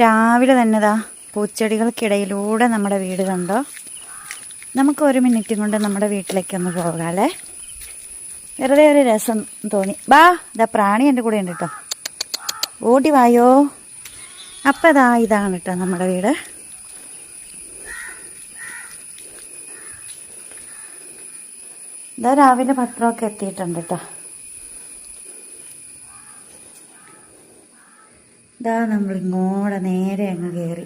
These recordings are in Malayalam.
രാവിലെ തന്നെ പൂച്ചെടികൾക്കിടയിലൂടെ നമ്മുടെ വീട് കണ്ടോ. നമുക്ക് 1 മിനിറ്റ് കൊണ്ട് നമ്മുടെ വീട്ടിലേക്കൊന്ന് പോകാല്ലേ. വെറുതെ ഒരു രസം തോന്നി. പ്രാണി എൻ്റെ കൂടെ ഉണ്ട് കേട്ടോ. ഓടി വായോ. അപ്പം ഇതാണ് കേട്ടോ നമ്മുടെ വീട്. രാവിലെ പത്രമൊക്കെ എത്തിയിട്ടുണ്ട് കേട്ടോ. നമ്മളിങ്ങോടെ നേരെ അങ്ങ് കയറി.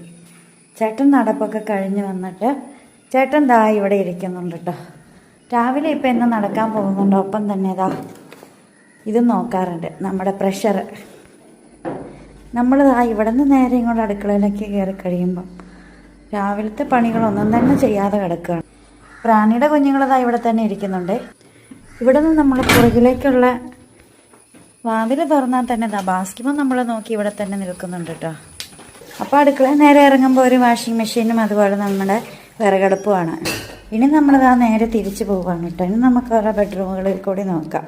ചേട്ടൻ നടപ്പൊക്കെ കഴിഞ്ഞ് വന്നിട്ട് ചേട്ടൻ ഇവിടെ ഇരിക്കുന്നുണ്ട് കേട്ടോ. രാവിലെ ഇപ്പം എന്നും നടക്കാൻ പോകുന്നുണ്ട്. ഒപ്പം തന്നെ ഇത് നോക്കാറുണ്ട്, നമ്മുടെ പ്രഷർ. നമ്മൾ ഇവിടെ നിന്ന് നേരെ ഇങ്ങോട്ട് അടുക്കളയിലേക്ക് കയറി കഴിയുമ്പം രാവിലത്തെ പണികളൊന്നും തന്നെ ചെയ്യാതെ കിടക്കുകയാണ്. പ്രാണിയുടെ കുഞ്ഞുങ്ങൾ ഇവിടെ തന്നെ ഇരിക്കുന്നുണ്ട്. ഇവിടെ നിന്ന് നമ്മൾ പുറകിലേക്കുള്ള വാതിൽ തുറന്നാൽ തന്നെ ബാസ്കിമോ നമ്മൾ നോക്കി ഇവിടെ തന്നെ നിൽക്കുന്നുണ്ട് കേട്ടോ. അപ്പോൾ അടുക്കളയിൽ നേരെ ഇറങ്ങുമ്പോൾ ഒരു വാഷിംഗ് മെഷീനും അതുപോലെ നമ്മുടെ വിറകടുപ്പുമാണ്. ഇനി നമ്മൾ നേരെ തിരിച്ചു പോവുകയാണ് കേട്ടോ. ഇനി നമുക്ക് ഓരോ ബെഡ്റൂമുകളിൽ കൂടി നോക്കാം.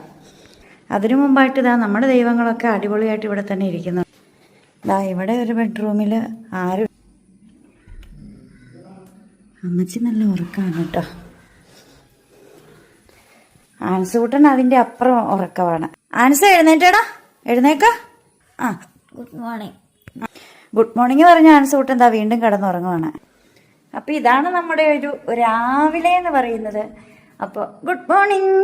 അതിനു മുമ്പായിട്ട് നമ്മുടെ ദൈവങ്ങളൊക്കെ അടിപൊളിയായിട്ട് ഇവിടെ തന്നെ ഇരിക്കുന്നു. ഇവിടെ ഒരു ബെഡ്റൂമിൽ ആരും അമ്മച്ചി നല്ല ഉറക്കമാണ് കേട്ടോ. ആൻസൂട്ടൻ അതിൻ്റെ അപ്പുറം ഉറക്കമാണ്. ആൻസ എഴുന്നേറ്റടാ, എഴുന്നേക്ക. Good morning. ഗുഡ് മോർണിംഗ് പറഞ്ഞ ആൻസൂട്ടൻ വീണ്ടും കിടന്നുറങ്ങുവാണ്. അപ്പം ഇതാണ് നമ്മുടെ ഒരു രാവിലെ എന്ന് പറയുന്നത്. അപ്പോൾ ഗുഡ് മോർണിംഗ്.